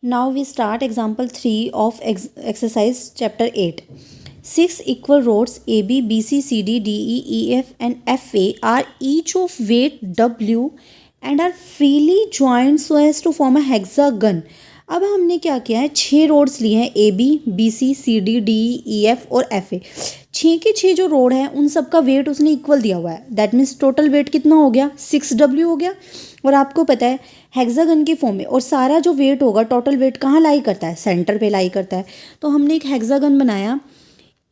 Now we start example 3 of exercise chapter 8. 6 equal rods AB, BC, CD, DE, EF and FA are each of weight W and are freely joined so as to form a hexagon. अब हमने क्या किया है, 6 roads लिए हैं AB, BC, CD, DE, EF और FA. 6 के 6 जो रोड है उन सब का वेट उसने इक्वल दिया हुआ है. दैट मीन्स टोटल वेट कितना हो गया, 6W हो गया. और आपको पता है हेक्सागन की फॉर्म में, और सारा जो वेट होगा टोटल वेट कहाँ लाई करता है, सेंटर पे लाई करता है. तो हमने एक हेक्सागन बनाया,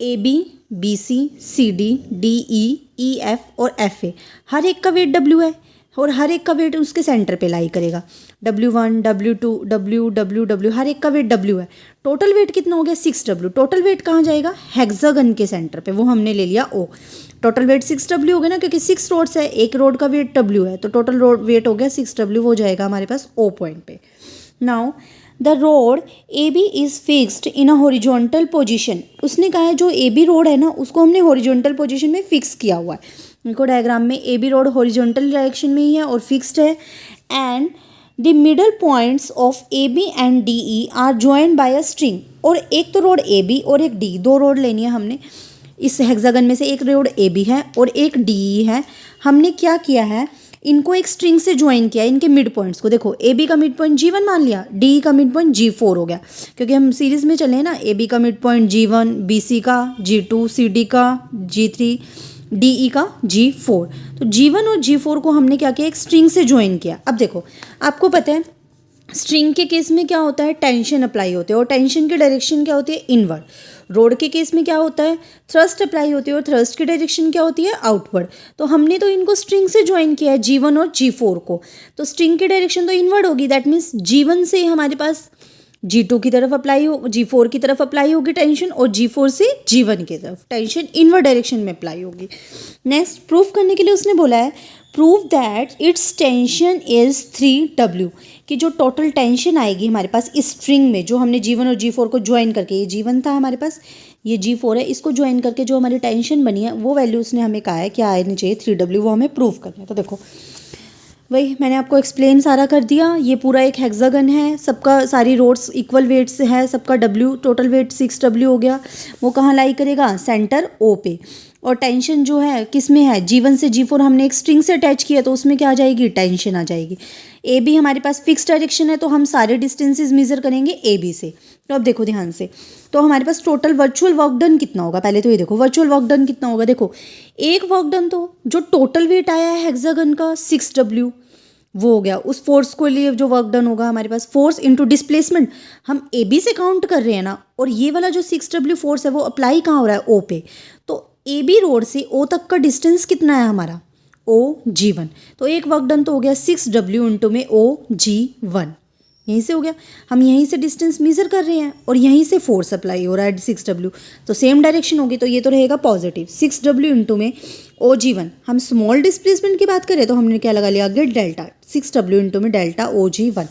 AB, BC, CD, DE, EF और FA. हर एक का वेट W है और हर एक का वेट उसके सेंटर पे लाई करेगा. W1, W2, W हर एक का वेट W है. टोटल वेट कितना हो गया, 6W. टोटल वेट कहाँ जाएगा, हेक्सागन के सेंटर पे, वो हमने ले लिया O. टोटल वेट 6W हो गया ना, क्योंकि 6 रोड्स है, एक रोड का वेट W है, तो टोटल रोड वेट हो गया 6W. वो जाएगा हमारे पास O पॉइंट पे. Now the road AB is fixed in a horizontal position. उसने कहा है जो AB रोड है ना उसको हमने हॉरिजॉन्टल पोजिशन में फिक्स किया हुआ है. इनको डायग्राम में AB रोड हॉरिजॉन्टल डायरेक्शन में ही है और फिक्स्ड है. And the middle points of AB and DE are joined by a string. और एक तो रोड AB और एक D, दो रोड लेनी है हमने. इस हेक्सागन में से एक रोड AB है और एक DE है. हमने क्या किया है, इनको एक स्ट्रिंग से ज्वाइन किया, इनके मिड पॉइंट्स को. देखो AB का मिड पॉइंट G1 मान लिया, DE का मिड पॉइंट G4 हो गया, क्योंकि हम सीरीज में चले ना. AB का मिड पॉइंट G1, BC का G2, CD का G3, DE का G4. तो G1 और G4 को हमने क्या किया, एक स्ट्रिंग से ज्वाइन किया. अब देखो आपको पता है स्ट्रिंग के केस में क्या होता है, टेंशन अप्लाई होते हैं और टेंशन की डायरेक्शन क्या होती है, इनवर्ड. रोड के केस में क्या होता है, थ्रस्ट अप्लाई होती है और थ्रस्ट की डायरेक्शन क्या होती है, आउटवर्ड. तो हमने तो इनको स्ट्रिंग से ज्वाइन किया है G1 और G4 को, तो स्ट्रिंग की डायरेक्शन तो इनवर्ड होगी. दैट मीन्स G1 से हमारे पास G2 की तरफ अप्लाई हो, G4 की तरफ अप्लाई होगी टेंशन, और G4 से G1 की तरफ टेंशन इनवर्ड डायरेक्शन में अप्लाई होगी. नेक्स्ट प्रूफ करने के लिए उसने बोला है prove that it's tension is 3W. कि जो टोटल टेंशन आएगी हमारे पास इस स्ट्रिंग में, जो हमने G1 और G4 को ज्वाइन करके, ये G1 था हमारे पास, ये G4 है, इसको ज्वाइन करके जो हमारी टेंशन बनी है वो वैल्यू उसने हमें कहा है क्या आनी चाहिए, 3W. वो हमें प्रूव करना है. तो देखो वही मैंने आपको एक्सप्लेन सारा कर दिया. ये पूरा एक हेक्सागन है, सबका सारी रोड्स इक्वल वेट से है, सबका W टोटल वेट 6W हो गया. वो कहाँ लाई करेगा, सेंटर O पे. और टेंशन जो है किस में है, G1 से G4 हमने एक स्ट्रिंग से अटैच किया, तो उसमें क्या आ जाएगी, टेंशन आ जाएगी. AB हमारे पास फिक्स डायरेक्शन है, तो हम सारे डिस्टेंसेस मेजर करेंगे AB से. तो अब देखो ध्यान से, तो हमारे पास टोटल वर्चुअल वर्क डन कितना होगा, पहले तो ये देखो वर्चुअल वर्क डन कितना होगा. देखो एक वर्क डन तो जो टोटल वेट आया है हेक्सागन का 6W, वो हो गया. उस फोर्स को लिए जो वर्क डन होगा हमारे पास, फोर्स इनटू डिस्प्लेसमेंट हम AB से काउंट कर रहे हैं ना, और ये वाला जो 6W फोर्स है वो अप्लाई कहाँ हो रहा है, O पे. तो AB रोड से O तक का डिस्टेंस कितना है हमारा, OG1. तो एक वर्क डन तो हो गया 6W इंटू में OG1, यहीं से हो गया. हम यहीं से डिस्टेंस मेजर कर रहे हैं और यहीं से फोर्स अप्लाई हो रहा है 6W, तो सेम डायरेक्शन होगी, तो ये तो रहेगा पॉजिटिव. 6W इंटू में OG1. हम स्मॉल डिस्प्लेसमेंट की बात करें तो हमने क्या लगा लिया आगे, डेल्टा. 6W इंटू में डेल्टा OG1.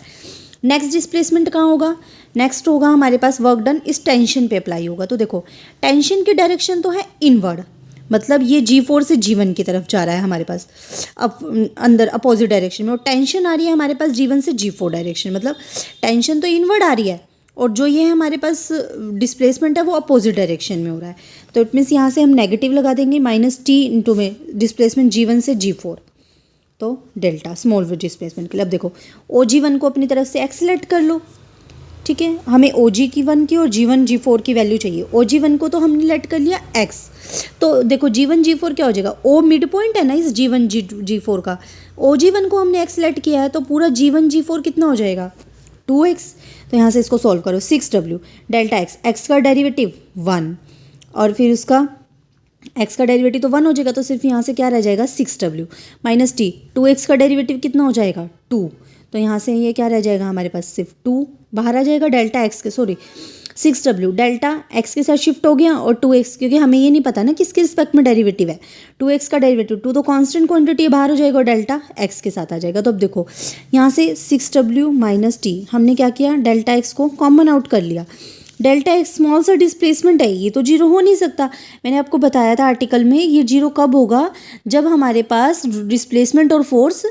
नेक्स्ट डिस्प्लेसमेंट कहाँ होगा, नेक्स्ट होगा हमारे पास वर्क डन इस टेंशन पे अप्लाई होगा. तो देखो टेंशन की डायरेक्शन तो है इनवर्ड, मतलब ये G4 से G1 की तरफ जा रहा है हमारे पास, अब अंदर अपोजिट डायरेक्शन में. और टेंशन आ रही है हमारे पास G1 से G4 डायरेक्शन, मतलब टेंशन तो इनवर्ड आ रही है, और जो ये हमारे पास डिस्प्लेसमेंट है वो अपोजिट डायरेक्शन में हो रहा है. तो इट मीन्स यहाँ से हम नेगेटिव लगा देंगे, -T इंटू में डिस्प्लेसमेंट G1 से G4, तो डेल्टा स्मॉल डिस्प्लेसमेंट के लिए. अब देखो OG1 को अपनी तरफ से एक्स सेलेक्ट कर लो, ठीक है. हमें OG1 की और G1 G4 की वैल्यू चाहिए. OG1 को तो हमने लेट कर लिया x, तो देखो G1 G4 क्या हो जाएगा, O मिड पॉइंट है ना इस G1 G4 का. OG1 को हमने x लेट किया है, तो पूरा G1 G4 कितना हो जाएगा, 2x. तो यहाँ से इसको सॉल्व करो, 6W डेल्टा x का डेरिवेटिव 1, और फिर उसका x का डेरिवेटिव तो 1 हो जाएगा, तो सिर्फ यहाँ से क्या रह जाएगा, 6W -T. 2x का डेरिवेटिव कितना हो जाएगा, 2. तो यहाँ से ये क्या रह जाएगा हमारे पास, सिर्फ 2 बाहर आ जाएगा. डेल्टा x के 6W डेल्टा x के साथ शिफ्ट हो गया, और 2x, क्योंकि हमें ये नहीं पता ना किसके रिस्पेक्ट में डेरिवेटिव है. 2x का डेरिवेटिव 2 तो कांस्टेंट क्वांटिटी बाहर हो जाएगा और डेल्टा x के साथ आ जाएगा. तो अब देखो यहाँ से 6W -T हमने क्या किया, डेल्टा x को कॉमन आउट कर लिया. डेल्टा एक स्मॉल सा डिस्प्लेसमेंट है, ये तो जीरो हो नहीं सकता. मैंने आपको बताया था आर्टिकल में, ये जीरो कब होगा, जब हमारे पास डिस्प्लेसमेंट और फोर्स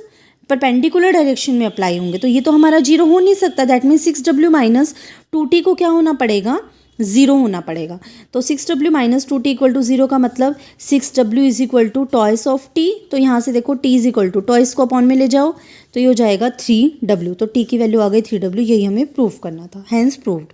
परपेंडिकुलर डायरेक्शन में अप्लाई होंगे, तो ये तो हमारा जीरो हो नहीं सकता। That means 6w minus 2t को क्या होना पड़ेगा, ज़ीरो होना पड़ेगा। तो 6w minus 2t equal to zero का मतलब 6w is equal to twice of t। तो यहाँ से देखो t is equal to twice को अपॉन में ले जाओ तो ये हो जाएगा 3w। तो t की वैल्यू आ गई 3w, यही हमें प्रूव करना था, हैंस प्रूव्ड।